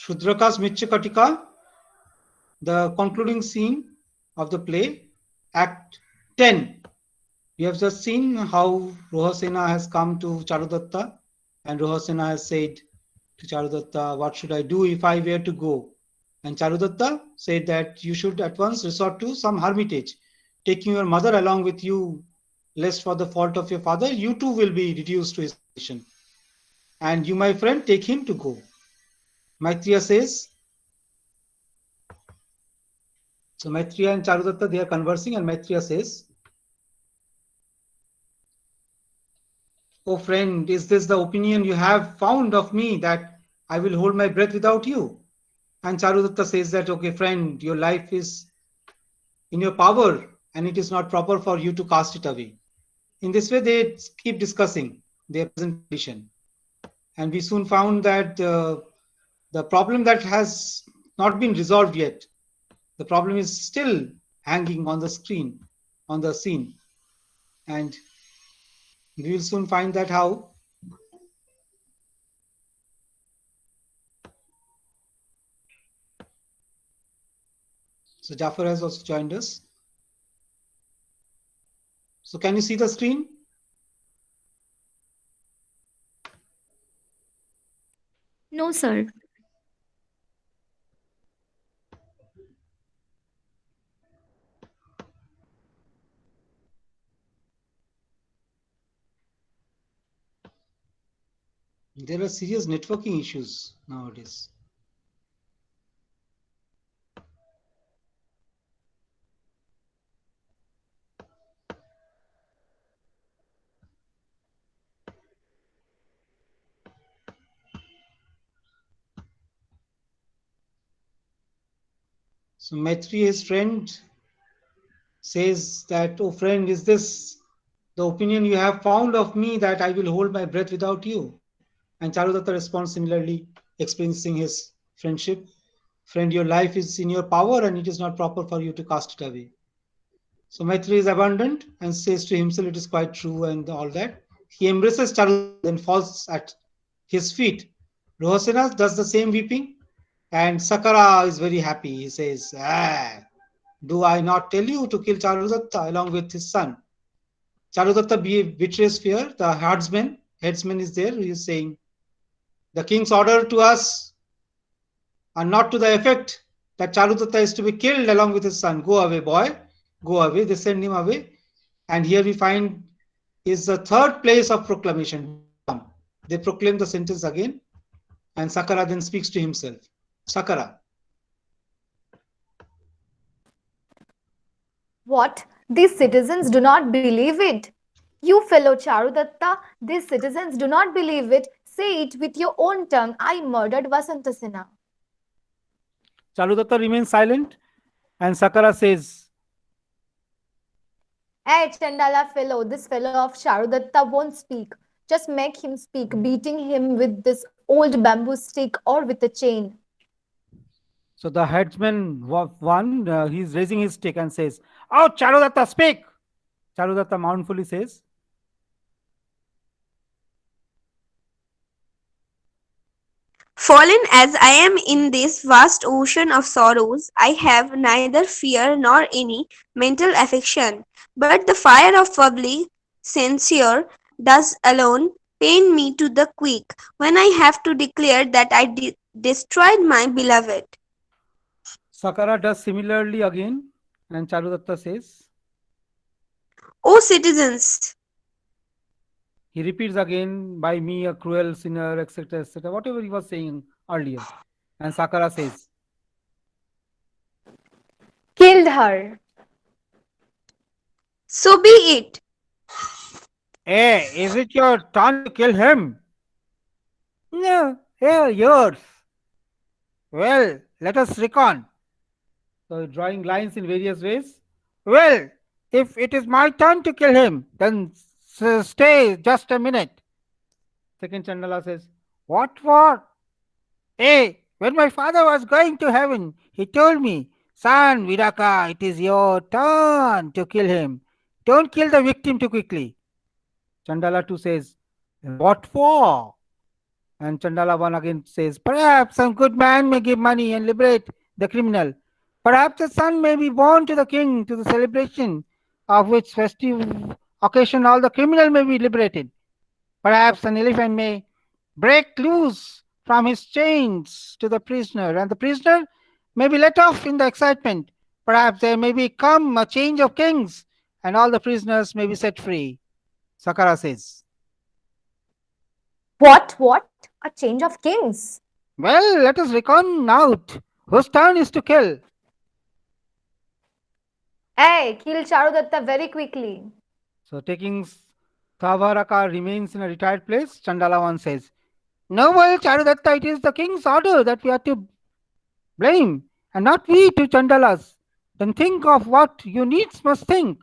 Shudraka's Mrichchhakatika, the concluding scene of the play, Act 10. We have just seen how Rohasana has come to Charudhatta, and Rohasana has said to Charudhatta, what should I do if I were to go? And Charudhatta said that you should at once resort to some hermitage, taking your mother along with you, lest for the fault of your father, you too will be reduced to his condition. And you, my friend, take him to go. Maitreya says, so Maitreya and Charudhatta, they are conversing, and Maitreya says, oh friend, is this the opinion you have found of me, that I will hold my breath without you? And Charudhatta says that, okay friend, your life is in your power and it is not proper for you to cast it away. In this way, they keep discussing their present condition. And we soon found that the problem that has not been resolved yet, the problem is still hanging on the screen, on the scene. And we will soon find that how. So Jafar has also joined us. So can you see the screen? No, sir. There are serious networking issues nowadays. So Maitri, his friend, says that, oh friend, is this the opinion you have found of me, that I will hold my breath without you? And Charudhatta responds similarly, experiencing his friendship. Friend, your life is in your power and it is not proper for you to cast it away. So Maitri is abandoned and says to himself, it is quite true and all that. He embraces Charudhatta and falls at his feet. Rohasana does the same weeping, and Sakura is very happy. He says, do I not tell you to kill Charudhatta along with his son? Charudhatta betrays fear. The headsman is there. He is saying, the king's order to us are not to the effect that Charudhatta is to be killed along with his son. Go away, boy. Go away. They send him away. And here we find is the third place of proclamation. They proclaim the sentence again. And Sakura then speaks to himself. Sakura. What? These citizens do not believe it. You fellow Charudatta, these citizens do not believe it. Say it with your own tongue. I murdered Vasantha. Charudhatta remains silent and Sakura says, Hey, Chandala fellow, this fellow of Charudatta won't speak. Just make him speak, beating him with this old bamboo stick or with a chain. So the headsman he's raising his stick and says, oh, Charudhatta, speak! Charudhatta mournfully says, fallen as I am in this vast ocean of sorrows, I have neither fear nor any mental affection, but the fire of public censure does alone pain me to the quick when I have to declare that I destroyed my beloved. Sakura does similarly again, and Charudhatta says, O citizens! He repeats again, by me a cruel sinner, etc., etc., whatever he was saying earlier. And Sakura says, Killed her. So be it. hey, is it your turn to kill him? No, yours. Well, let us reckon. So drawing lines in various ways. Well, if it is my turn to kill him, then stay just a minute. Second Chandala says, what for? Hey, when my father was going to heaven, he told me, son Viraka, it is your turn to kill him. Don't kill the victim too quickly. Chandala 2 says, what for? And Chandala one again says, perhaps some good man may give money and liberate the criminal. Perhaps a son may be born to the king to the celebration of which festive occasion all the criminal may be liberated. Perhaps an elephant may break loose from his chains to the prisoner, and the prisoner may be let off in the excitement. Perhaps there may become a change of kings, and all the prisoners may be set free. Sakara says. What? What? A change of kings. Well, let us reckon out. Whose turn is to kill? Hey, kill Charudatta very quickly. So, taking Tabaraka remains in a retired place, Chandala one says, no, well, Charudatta, it is the king's order that we are to blame, and not we to Chandalas. Then think of what you needs must think.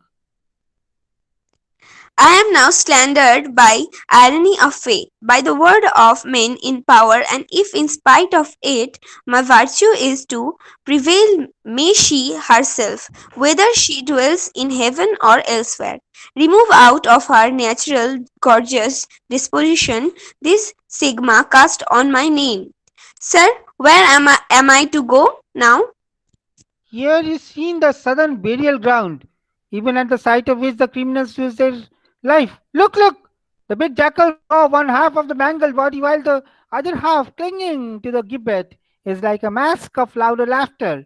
I am now slandered by irony of fate, by the word of men in power, and if in spite of it my virtue is to prevail, may she herself, whether she dwells in heaven or elsewhere, remove out of her natural gorgeous disposition this stigma cast on my name. Sir, where am I to go now? Here is seen the southern burial ground, even at the site of which the criminals lose their life. Look, look! The big jackal saw one half of the mangled body while the other half, clinging to the gibbet, is like a mask of louder laughter.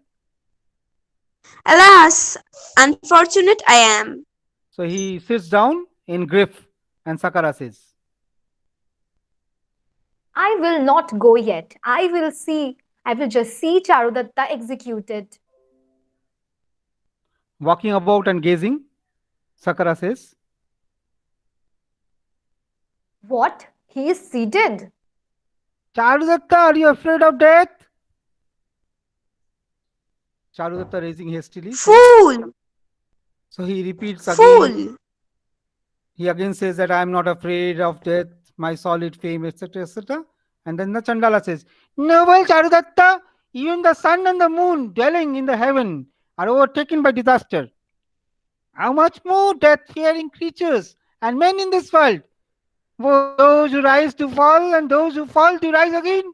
Alas, unfortunate I am. So he sits down in grief, and Sakara says, I will not go yet. I will just see Charudatta executed. walking about and gazing, Sakara says, What? He is seated. Charudatta, are you afraid of death? Charudatta raising hastily. Fool! So he repeats again. Fool! He again says that I am not afraid of death, my solid fame, etc. etc. And then the Chandala says, noble Charudatta, even the sun and the moon dwelling in the heaven are overtaken by disaster. How much more death-fearing creatures and men in this world? Those who rise to fall and those who fall to rise again.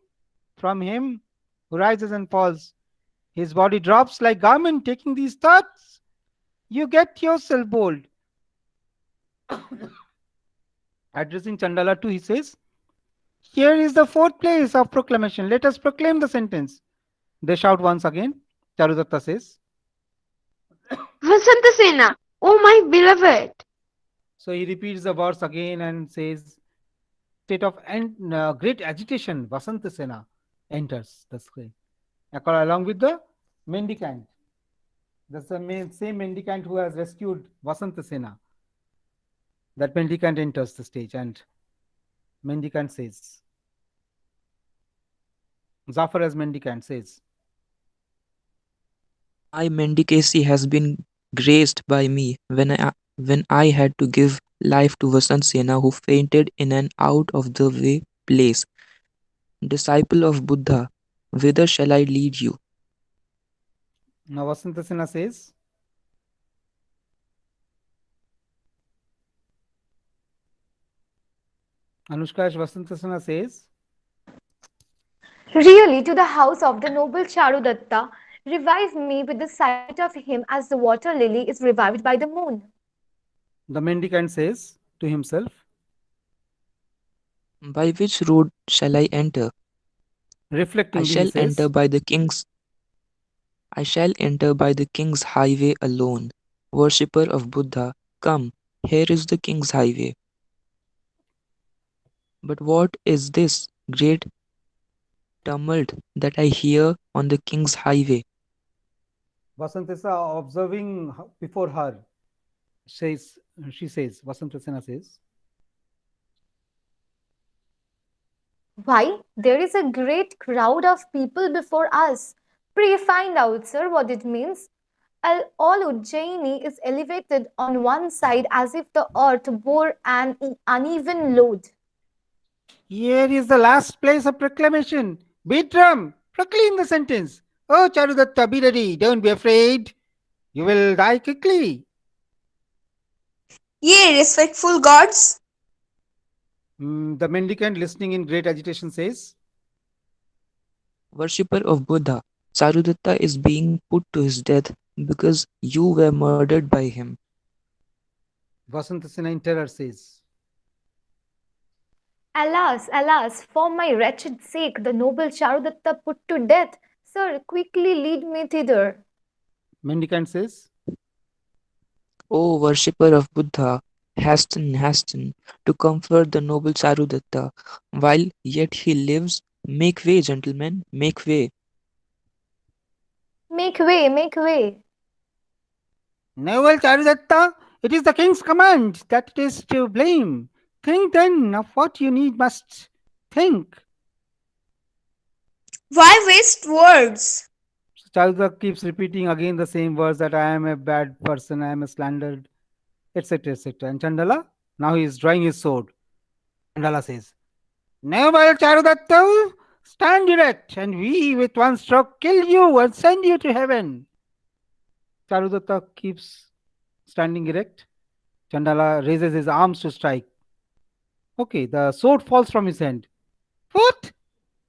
From him who rises and falls, his body drops like garment. Taking these thoughts, you get yourself bold. Addressing Chandala too, he says, here is the fourth place of proclamation. Let us proclaim the sentence. They shout once again. Charudatta says. Vasantha Sena, oh my beloved! So he repeats the words again and says, state of great agitation, Vasantha Sena enters the screen. Along with the mendicant. That's the same mendicant who has rescued Vasantha Sena. That mendicant enters the stage and mendicant says, Zafar as mendicant says, My mendicancy has been graced by me when I had to give life to Vasant Sena, who fainted in an out of the way place. Disciple of Buddha, whither shall I lead you? now Vasantha Sena says, Anushka as Vasantha Sena says, Really, to the house of the noble Charudatta, revive me with the sight of him as the water lily is revived by the moon. the mendicant says to himself, By which road shall I enter? I reflectingly he shall says, enter by the king's I shall enter by the king's highway alone. Worshipper of Buddha, come, here is the king's highway. But what is this great tumult that I hear on the king's highway? Vasantha Sena observing before her, says, she says, Vasantha Sena says, Why? There is a great crowd of people before us. Pray find out, sir, what it means. All Ujjaini is elevated on one side as if the earth bore an uneven load. here is the last place of proclamation. Beat drum, proclaim the sentence. Oh, Charudatta, be ready, don't be afraid. You will die quickly. Ye respectful gods! The mendicant, listening in great agitation, says, Worshipper of Buddha, Charudatta is being put to his death because you were murdered by him. Vasantasena in terror says, Alas, alas, for my wretched sake, the noble Charudatta put to death. Sir, quickly lead me thither. Mendicant says, O worshipper of Buddha, hasten, hasten to comfort the noble Charudatta while yet he lives. Make way, gentlemen, make way. Make way, make way. Noble Charudatta, it is the king's command that it is to blame. Think then of what you need must think. Why waste words? so Charudatta keeps repeating again the same words that I am a bad person, I am a slandered, etc. etc. And Chandala, now he is drawing his sword. Chandala says, Noble Charudatta, stand erect, and we with one stroke kill you and send you to heaven. Charudatta keeps standing erect. Chandala raises his arms to strike. Okay, the sword falls from his hand. What?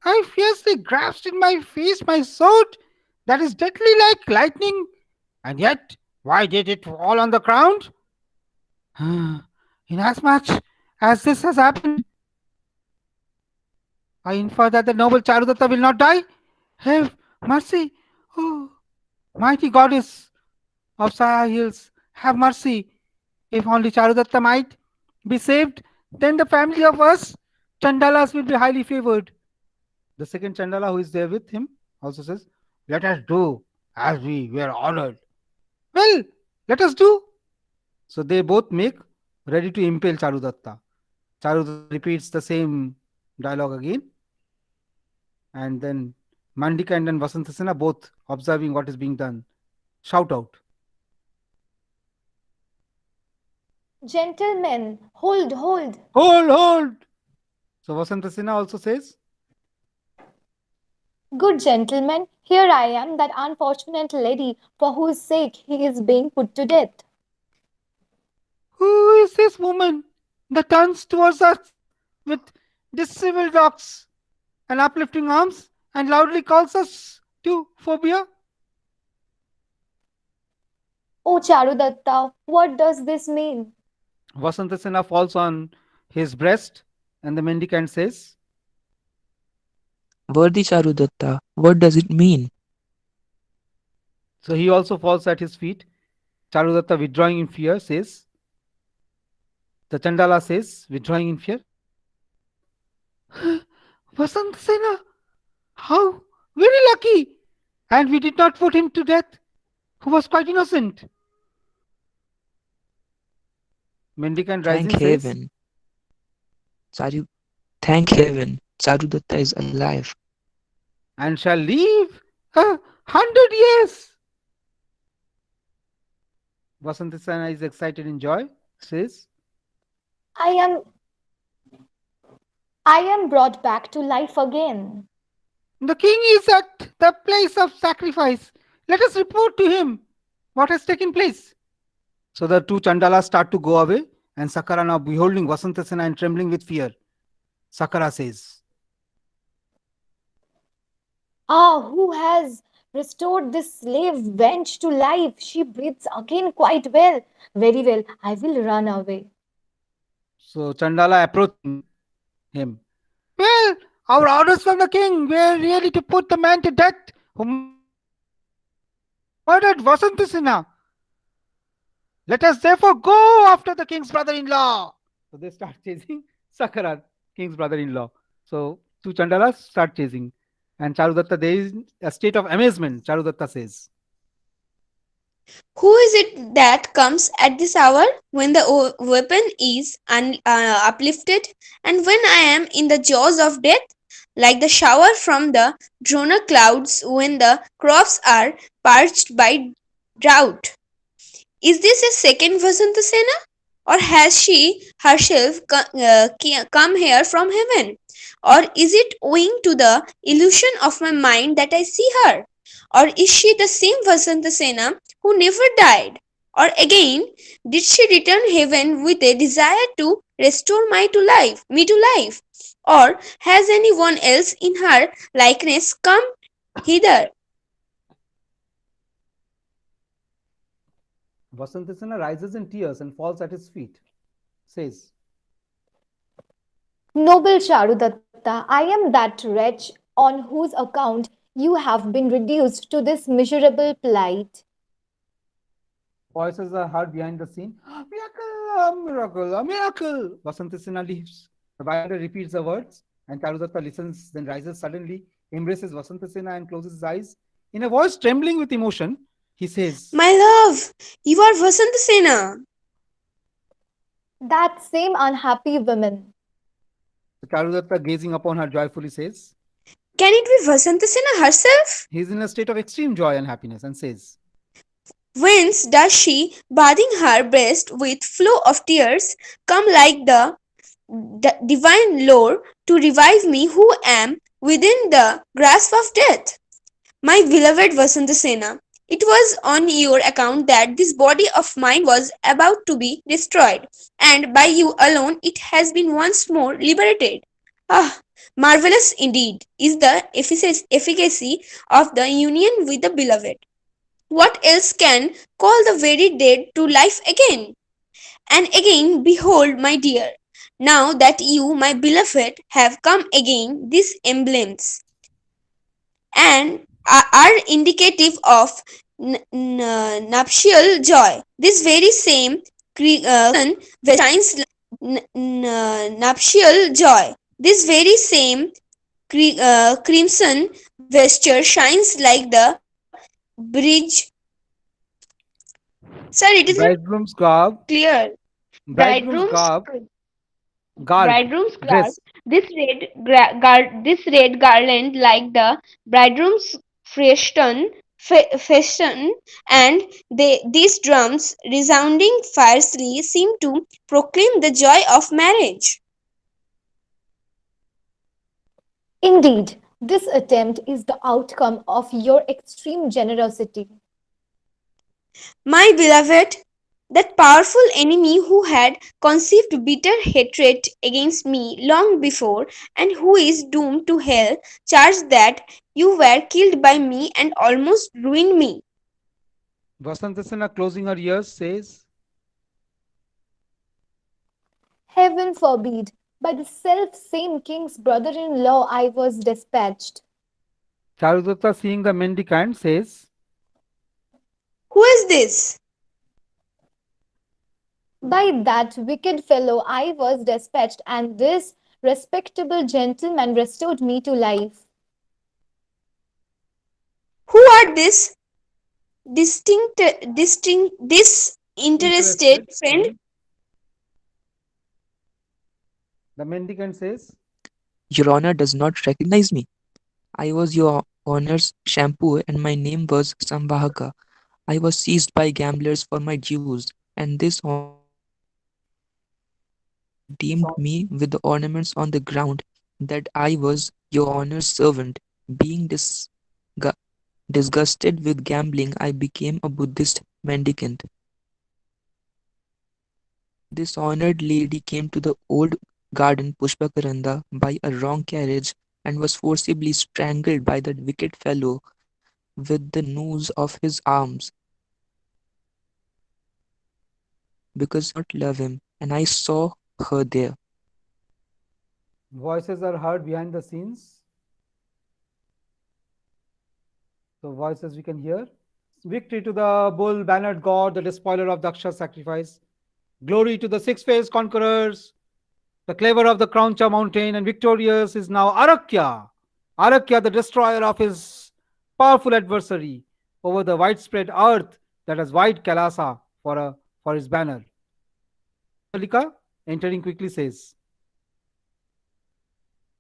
I fiercely grasped in my face my sword that is deadly like lightning, and yet why did it fall on the ground? Inasmuch as this has happened, I infer that the noble Charudatta will not die. Have mercy, oh mighty goddess of Saya Hills, have mercy. If only Charudatta might be saved, then the family of us Chandalas will be highly favored. The second Chandala who is there with him also says, Let us do as we were ordered. Well, let us do. so they both make ready to impale Charudatta. Charudatta repeats the same dialogue again. And then Mandika and then Vasantasena, both observing what is being done, shout out. Gentlemen, hold, hold. Hold, hold. So Vasantasena also says, Good gentlemen, here I am, that unfortunate lady for whose sake he is being put to death. Who is this woman that turns towards us with disheveled locks and uplifting arms and loudly calls us to phobia? Oh Charudatta, what does this mean? Vasantasena falls on his breast and the mendicant says, Worthy Charudatta, what does it mean? so he also falls at his feet. Charudatta, withdrawing in fear, says, the Chandala says, withdrawing in fear, Vasantasena, how very lucky! And we did not put him to death, who was quite innocent. mendicant Thank rising says, heaven. Charu, thank heaven. Charudatta is alive. and shall live 100 years. Vasantasena is excited in joy, says, I am brought back to life again. The king is at the place of sacrifice. Let us report to him what has taken place. So the two Chandalas start to go away, and Sakura, now beholding Vasantasena and trembling with fear, Sakura says, Ah, who has restored this slave wench to life? She breathes again quite well. Very well, I will run away. so Chandala approaching him. Well, our orders from the king were really to put the man to death who murdered Vasantasena. Let us therefore go after the king's brother-in-law. So they start chasing Sakura, king's brother-in-law. So two Chandalas start chasing. And Charudatta, there is a state of amazement. Charudatta says, Who is it that comes at this hour when the weapon is uplifted and when I am in the jaws of death? Like the shower from the Drona clouds when the crops are parched by drought. Is this a second Vasantasena? Or has she herself come here from heaven? Or is it owing to the illusion of my mind that I see her? Or is she the same Vasantasena who never died? Or again, did she return heaven with a desire to restore me to life? Or has anyone else in her likeness come hither? Vasantasena rises in tears and falls at his feet. Says, Noble Charudatta, I am that wretch on whose account you have been reduced to this miserable plight. voices are heard behind the scene. Miracle, a miracle, a miracle. Vasantasena leaves. The bystanders repeats the words, and Charudatta listens, then rises suddenly, embraces Vasantasena and closes his eyes. In a voice trembling with emotion, he says, My love, you are Vasantasena. That same unhappy woman. Charudatta, gazing upon her joyfully, says, Can it be Vasantasena herself? he is in a state of extreme joy and happiness and says, Whence does she, bathing her breast with flow of tears, come like the divine Lord to revive me who am within the grasp of death? My beloved Vasantasena, it was on your account that this body of mine was about to be destroyed, and by you alone it has been once more liberated. Ah, marvelous indeed is the efficacy of the union with the beloved. What else can call the very dead to life again? And again, behold, my dear, now that you, my beloved, have come again, these emblems and are indicative of nuptial joy. This very same shines nuptial joy. This very same crimson vesture shines like the bridge. Sir, it is not bridegroom's garb, clear. bridegroom's Bridegroom's garb, garb, bridegroom's garb. dress. This red garland, like the bridegroom's feston, and these drums, resounding fiercely, seem to proclaim the joy of marriage. Indeed, this attempt is the outcome of your extreme generosity. My beloved, that powerful enemy who had conceived bitter hatred against me long before, and who is doomed to hell, charged that you were killed by me and almost ruined me. Vasantasena, closing her ears, says, Heaven forbid, by the self same king's brother in law I was dispatched. Charudatta, seeing the mendicant, says, Who is this? By that wicked fellow I was dispatched, and this respectable gentleman restored me to life. Who are this disinterested interested friend? friend. The mendicant says, Your Honor does not recognize me. I was your Honor's shampoo and my name was Sambhaka. I was seized by gamblers for my dues, and this Honor's redeemed me with the ornaments on the ground that I was your Honor's servant. Being disgusted with gambling, I became a Buddhist mendicant. This honored lady came to the old garden Pushpakaranda by a wrong carriage and was forcibly strangled by that wicked fellow with the noose of his arms because I did not love him, and I saw her there. voices are heard behind the scenes. So, voices we can hear. Victory to the bull bannered god, the despoiler of Daksha's sacrifice. Glory to the six-faced conquerors, the clever of the Crauncha mountain, and victorious is now Arakya. Arakya, the destroyer of his powerful adversary over the widespread earth that has white Kailasa for his banner. Sarvilaka, entering quickly, says,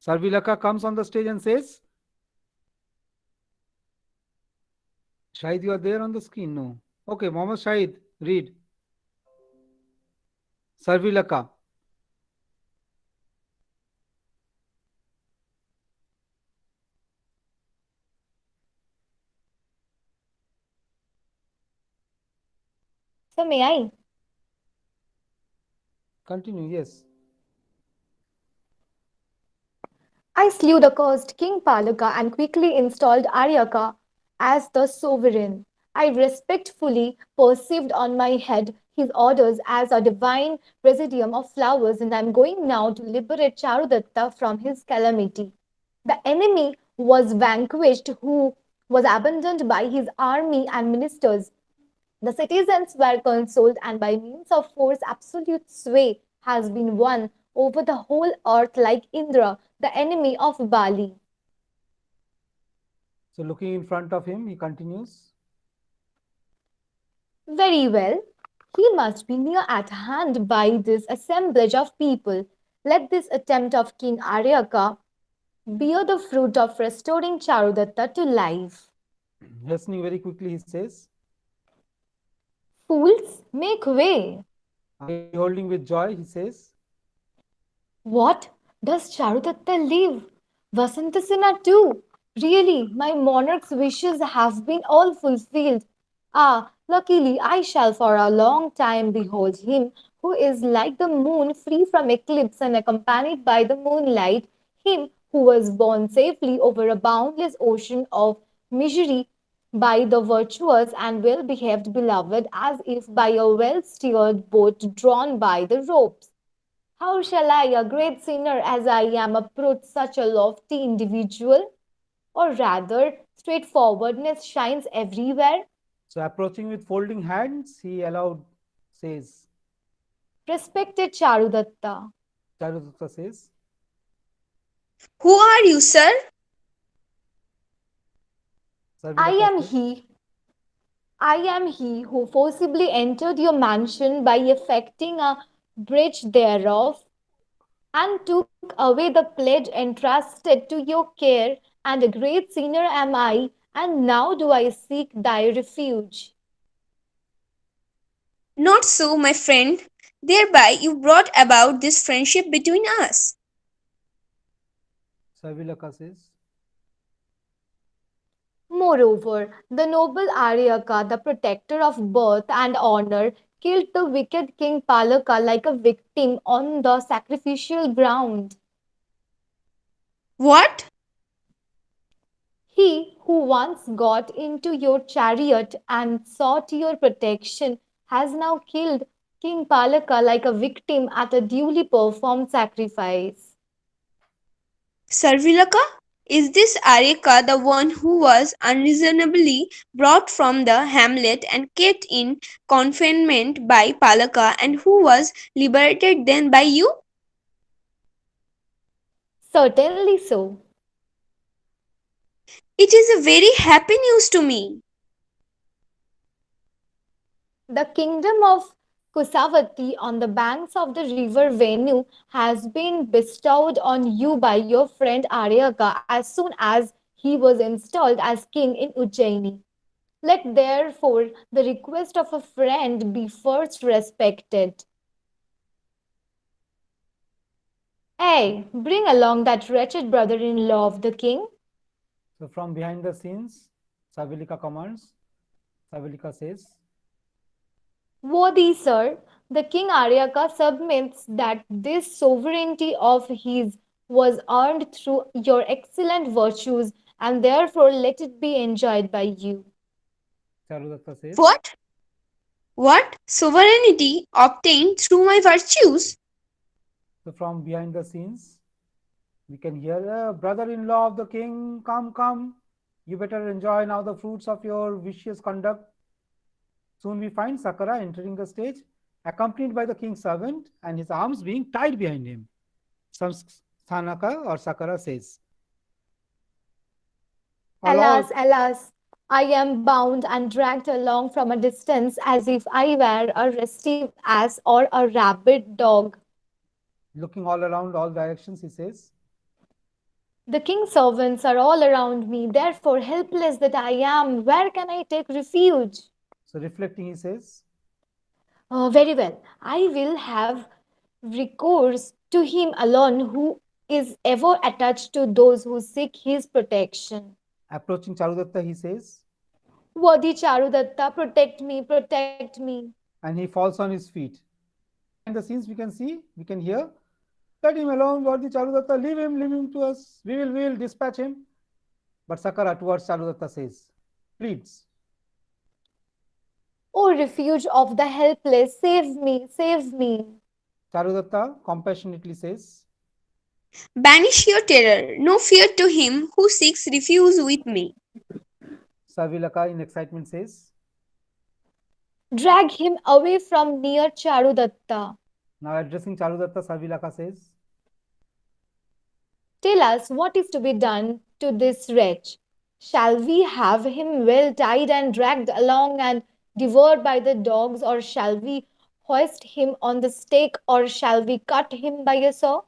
Sarvilaka comes on the stage and says, Shahid, you are there on the screen? No. Okay, Mohammed Shahid, read. Sarvilaka. So may I? Continue, yes. I slew the cursed King Palaka and quickly installed Aryaka as the sovereign. I respectfully perceived on my head his orders as a divine presidium of flowers, and I am going now to liberate Charudatta from his calamity. The enemy was vanquished, who was abandoned by his army and ministers. The citizens were consoled, and by means of force, absolute sway has been won over the whole earth like Indra, the enemy of Bali. So looking in front of him, he continues. Very well, he must be near at hand by this assemblage of people. Let this attempt of King Aryaka bear the fruit of restoring Charudatta to life. Hastening very quickly, he says, Fools, make way. are you beholding with joy? He says. What? Does Charudatta live? Vasantasena too? Really, my monarch's wishes have been all fulfilled. Ah, luckily I shall for a long time behold him who is like the moon free from eclipse and accompanied by the moonlight, him who was borne safely over a boundless ocean of misery by the virtuous and well behaved beloved, as if by a well steered boat drawn by the ropes. How shall I, a great sinner as I am, approach such a lofty individual? Or rather, straightforwardness shines everywhere. So approaching with folding hands, he aloud says, Respected Charudatta, Charudata says, Who are you, sir? I Sarvilaka am says, he. I am he who forcibly entered your mansion by effecting a breach thereof and took away the pledge entrusted to your care, and a great sinner am I, and now do I seek thy refuge. Not so, my friend. Thereby you brought about this friendship between us. Sarvilaka says, Moreover, the noble Aryaka, the protector of birth and honor, killed the wicked King Palaka like a victim on the sacrificial ground. What? He who once got into your chariot and sought your protection has now killed King Palaka like a victim at a duly performed sacrifice. Sarvilaka? Is this Aryaka the one who was unreasonably brought from the hamlet and kept in confinement by Palaka and who was liberated then by you? Certainly so. It is a very happy news to me. The kingdom of Kusavati on the banks of the river Venu has been bestowed on you by your friend Aryaka as soon as he was installed as king in Ujjaini. Let therefore the request of a friend be first respected. Ay, bring along that wretched brother in law of the king. so from behind the scenes, Sarvilika commands, Sarvilika says, Worthy sir, the king Aryaka submits that this sovereignty of his was earned through your excellent virtues, and therefore let it be enjoyed by you. Charudata says, What? What? Sovereignty obtained through my virtues? so from behind the scenes, we can hear, brother-in-law of the king, come, come. You better enjoy now the fruits of your vicious conduct. Soon we find Sakura entering the stage, accompanied by the king's servant and his arms being tied behind him. Some Sanaka or Sakura says, Alas, Allow, alas, I am bound and dragged along from a distance as if I were a restive ass or a rabid dog. looking all around all directions, he says, The king's servants are all around me, therefore, helpless that I am, where can I take refuge? so reflecting, he says, Very well, I will have recourse to him alone who is ever attached to those who seek his protection. approaching Charudatta, he says, Wadhi Charudhatta, protect me, protect me. and he falls on his feet. Behind the scenes, we can hear, let him alone, Wadhi Charudhatta, leave him to us. We will dispatch him. But Sakura towards Charudhatta says, pleads. O refuge of the helpless, save me, save me. Charudhatta compassionately says, Banish your terror, no fear to him who seeks refuge with me. Savilaka in excitement says, Drag him away from near Charudatta. now addressing Charudhatta, Savilaka says, Tell us what is to be done to this wretch. Shall we have him well tied and dragged along and devoured by the dogs, or shall we hoist him on the stake, or shall we cut him by a saw?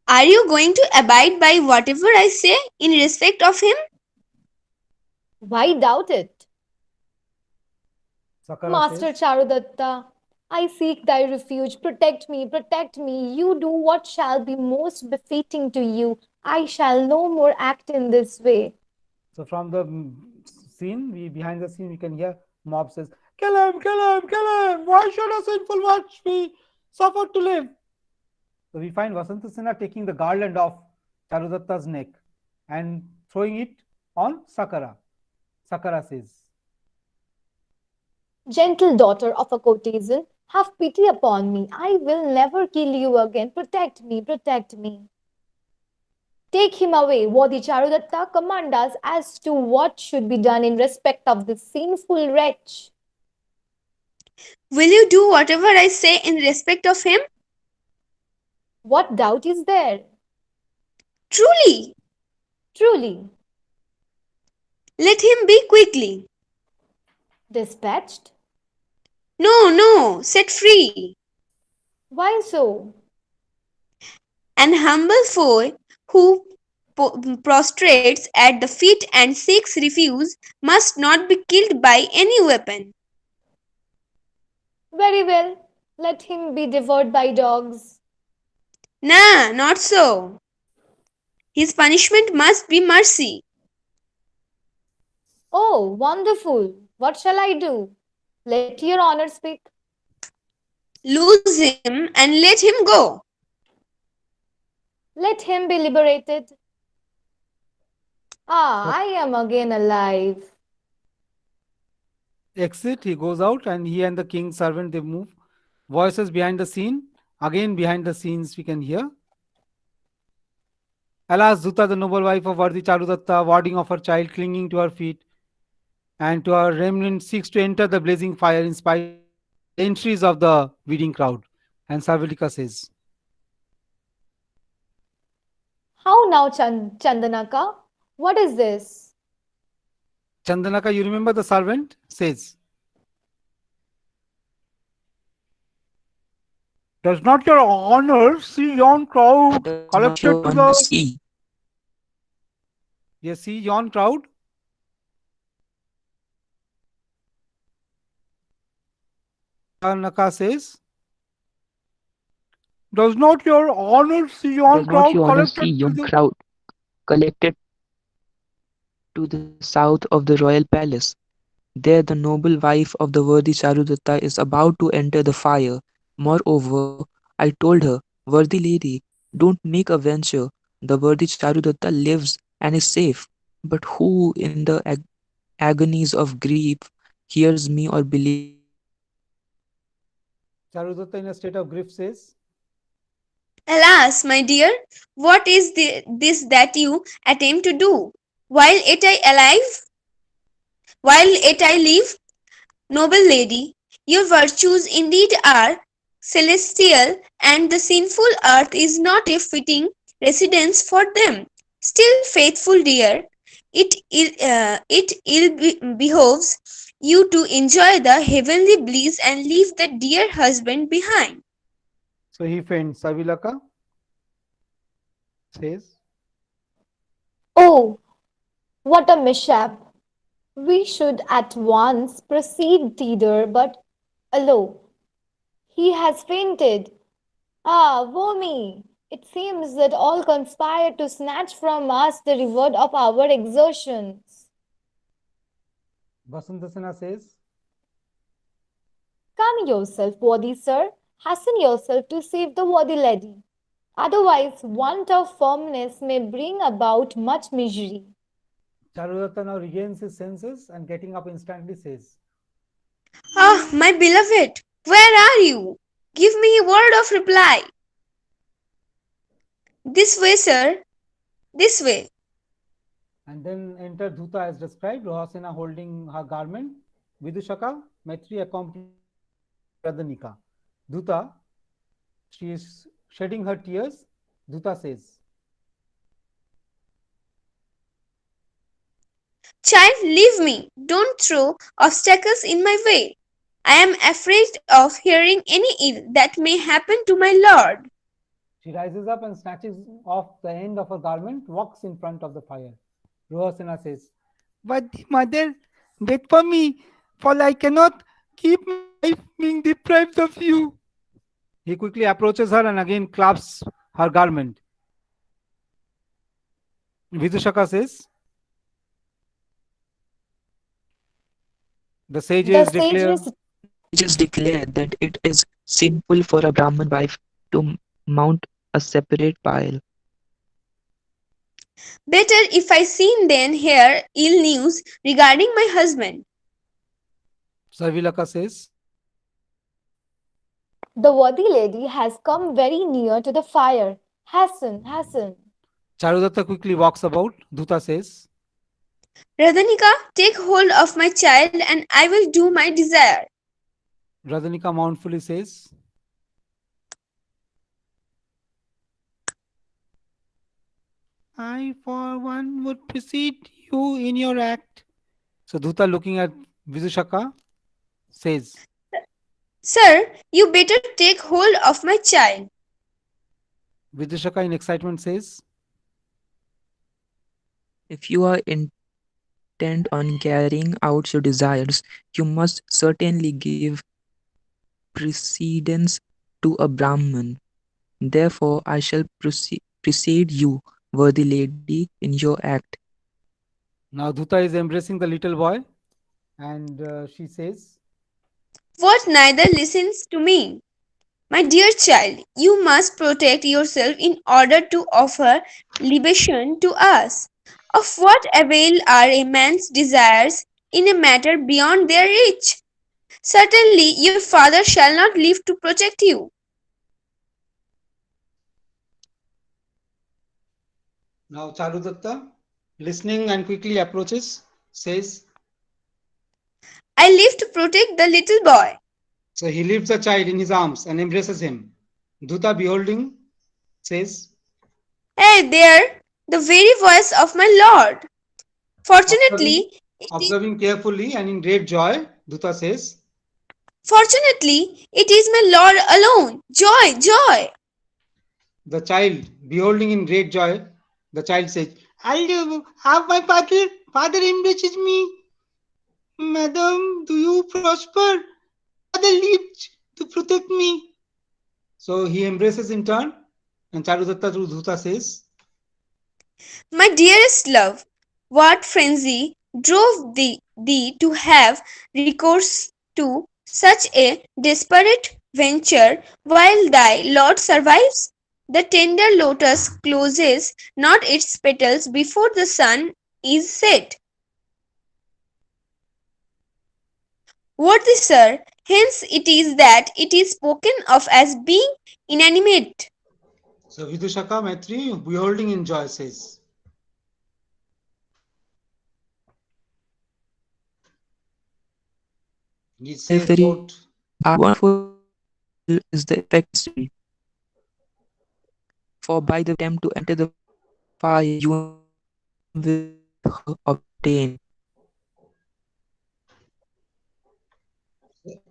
Are you going to abide by whatever I say in respect of him? Why doubt it? Sakura Master says, Charudatta, I seek thy refuge. Protect me, protect me. You do what shall be most befitting to you. I shall no more act in this way. so from the scene, behind the scene, we can hear mob says, kill him, kill him, kill him. Why should a sinful wretch be suffered to live? So we find Vasantha Sena taking the garland off Charudatta's neck and throwing it on Sakura. Sakura says, Gentle daughter of a courtesan, have pity upon me. I will never kill you again. Protect me, protect me. Take him away. Wadhi Charudhatta, command us as to what should be done in respect of this sinful wretch. Will you do whatever I say in respect of him? What doubt is there? Truly, Truly, let him be quickly. dispatched? No, set free. Why so? An humble foe who prostrates at the feet and seeks refuge must not be killed by any weapon. Very well. Let him be devoured by dogs. Nah, not so. His punishment must be mercy. Oh, wonderful. What shall I do? Let your honor speak. Lose him and let him go. Let him be liberated. Ah, I am again alive. exit, he goes out, and he and the king's servant, they move. Voices behind the scene. Again, behind the scenes, we can hear. Alas, Zuta, the noble wife of Wadhi Charudhatta, warding of her child, clinging to her feet, and to her remnant, seeks to enter the blazing fire in spite of the entries of the wedding crowd. And Savilika says, How now, Chandanaka? What is this? Chandanaka, you remember the servant? Says, does not your honor see yon crowd Does not collected your to honor the... see? Yes, see yon crowd? Chandanaka says, does not your honor see yon Does not crowd your honor collected see to yon the... crowd collected to the south of the royal palace? There the noble wife of the worthy Charudatta is about to enter the fire. Moreover, I told her, worthy lady, don't make a venture. The worthy Charudatta lives and is safe. But who in the agonies of grief hears me or believes me? Charudatta in a state of grief says, Alas, my dear, what is this that you attempt to do? While yet I live, noble lady, your virtues indeed are celestial, and the sinful earth is not a fitting residence for them. Still, faithful dear, it behoves you to enjoy the heavenly bliss and leave the dear husband behind. so he faints. Savilaka says, Oh, what a mishap! We should at once proceed thither, but alo, he has fainted. Ah, woe me! It seems that all conspire to snatch from us the reward of our exertions. Vasantha Sena says, Calm yourself, Wadhi sir. Hasten yourself to save the Wadhi lady. Otherwise, want of firmness may bring about much misery. Charudatta now regains his senses and getting up instantly says, Ah, my beloved, where are you? Give me a word of reply. This way, sir. This way. and then enter Dhuta as described, Rohasana holding her garment, Vidyashaka, Maitri accompanied Radanika. Dhuta, she is shedding her tears. Dhuta says, Child, leave me. Don't throw obstacles in my way. I am afraid of hearing any ill that may happen to my lord. she rises up and snatches off the end of her garment, walks in front of the fire. Rohasana says, But the mother, wait for me, for I cannot keep my life being deprived of you. he quickly approaches her and again clasps her garment. Vidyashaka says, the The sages sages declare, Sages declare that it is sinful for a Brahmin wife to mount a separate pile. Better if I seen than hear ill news regarding my husband. Sarvilaka says, The worthy lady has come very near to the fire. Hasten, hasten. Charudatta quickly walks about. Dhuta says, Radhanika, take hold of my child and I will do my desire. Radanika mournfully says, I, for one, would precede you in your act. so Dhuta looking at Vidyashaka says, Sir, you better take hold of my child. Vidyashaka in excitement says, If you are intent on carrying out your desires, you must certainly give precedence to a Brahman. Therefore, I shall precede you, worthy lady, in your act. now Dhuta is embracing the little boy and she says, What neither listens to me. My dear child, you must protect yourself in order to offer libation to us. Of what avail are a man's desires in a matter beyond their reach? Certainly your father shall not live to protect you. now Charudatta, listening and quickly approaches, says, I live to protect the little boy. so he lifts the child in his arms and embraces him. Dhuta beholding says, Hey there, the very voice of my lord. Fortunately, observing carefully and in great joy, Dhuta says, it is my lord alone. Joy, joy. the child beholding in great joy, the child says, I do have my father embraces me. Madam, do you prosper? Father lives to protect me. So he embraces in turn, and Charudatta to Dhuta says, My dearest love, what frenzy drove thee to have recourse to such a desperate venture while thy lord survives? The tender lotus closes not its petals before the sun is set. Worthy sir, hence it is that it is spoken of as being inanimate. so Vidyashaka Maitri, beholding in joy, says, he says Every about wonderful is the effect still. For by the attempt to enter the fire, you may with her obtain.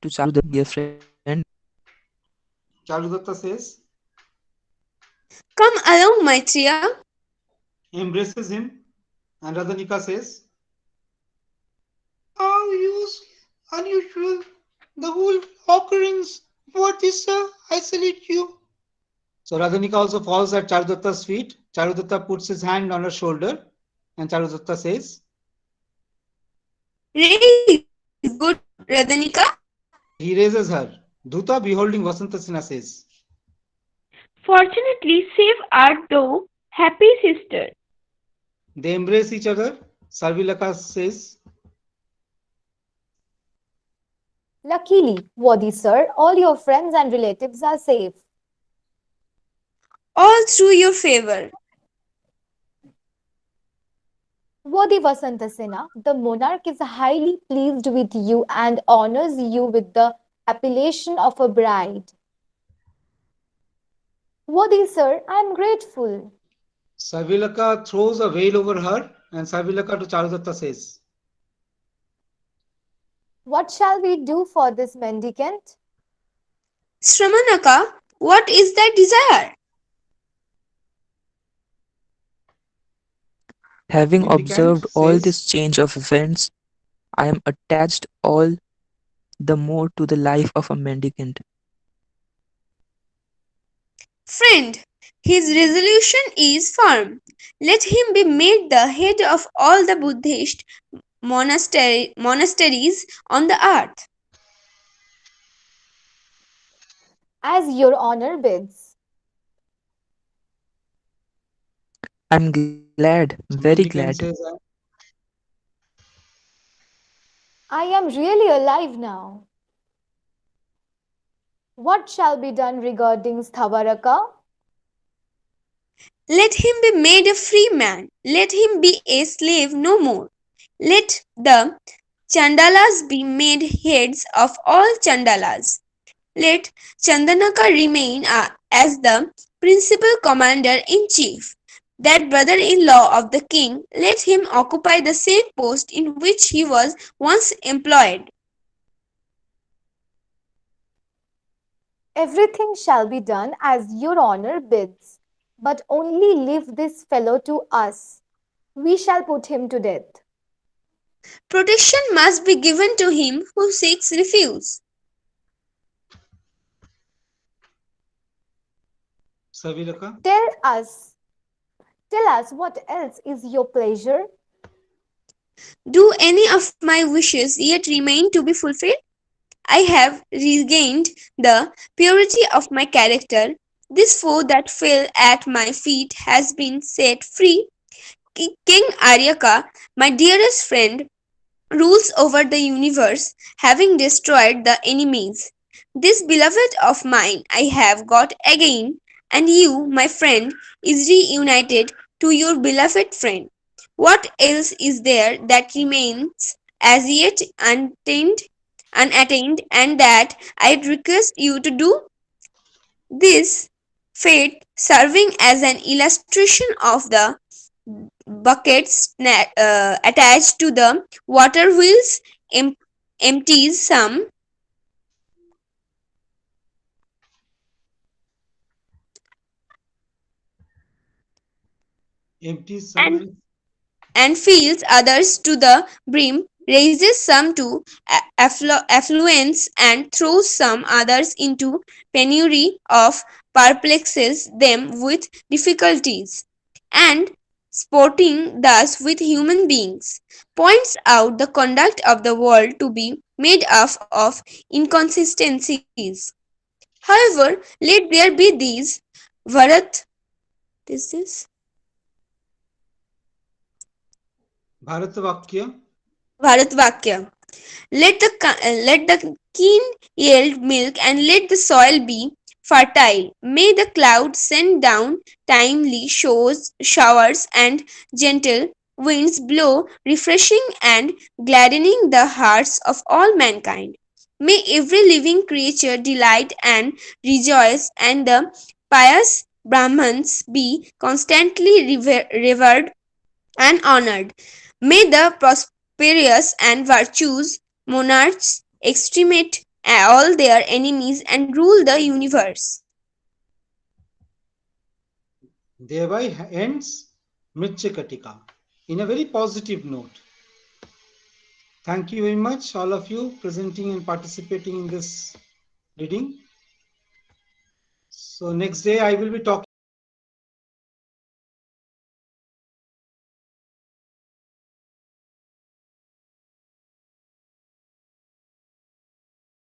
To Charudhatta, dear friend, Charudatta says, Come along, Maitreya. he embraces him, and Radhanika says, how unusual, the whole occurrence, what is I salute you. So Radhanika also falls at Charudatta's feet. Charudatta puts his hand on her shoulder, and Charudatta says, Really good, Radhanika. he raises her. Dhuta, beholding Vasantasena, says, Fortunately, safe art thou, happy sister. they embrace each other. Sarvilaka says, Luckily, worthy sir, all your friends and relatives are safe. All through your favor. Worthy Vasantasena, the monarch is highly pleased with you and honors you with the appellation of a bride. Worthy sir, I am grateful. Sarvilaka throws a veil over her, and Sarvilaka to Charudatta says, What shall we do for this mendicant? Shramanaka, what is thy desire? Having mendicant observed all this says, change of events, I am attached all the more to the life of a mendicant. Friend, his resolution is firm. Let him be made the head of all the Buddhist monasteries on the earth. As your honor bids. I'm glad, very so glad. mendicant says, I am really alive now. What shall be done regarding Tabaraka? Let him be made a free man. Let him be a slave no more. Let the Chandalas be made heads of all Chandalas. Let Chandanaka remain as the principal commander in chief. That brother in law of the king, let him occupy the same post in which he was once employed. Everything shall be done as your honor bids, but only leave this fellow to us. We shall put him to death. Protection must be given to him who seeks refuge. Sarvilaka, Tell us, tell us what else is your pleasure? Do any of my wishes yet remain to be fulfilled? I have regained the purity of my character. This foe that fell at my feet has been set free. King Aryaka, my dearest friend, rules over the universe, having destroyed the enemies. This beloved of mine I have got again, and you, my friend, is reunited to your beloved friend. What else is there that remains as yet unattained, and that I request you to do? This fate serving as an illustration of the buckets attached to the water wheels em- empties some empties some and and and fills others to the brim, raises some to affluence, and throws some others into penury of perplexes them with difficulties, and sporting thus with human beings, points out the conduct of the world to be made up of inconsistencies. However, let there be these Bharat, is this? Bharatavakya, Bharatvakya. Let the keen yield milk, and let the soil be fertile. May the clouds send down timely showers, and gentle winds blow, refreshing and gladdening the hearts of all mankind. May every living creature delight and rejoice, and the pious Brahmans be constantly revered and honored. May the prosperous and virtuous monarchs exterminate all their enemies and rule the universe. thereby ends Mrichchhakatika in a very positive note. Thank you very much, all of you, presenting and participating in this reading. So next day I will be talking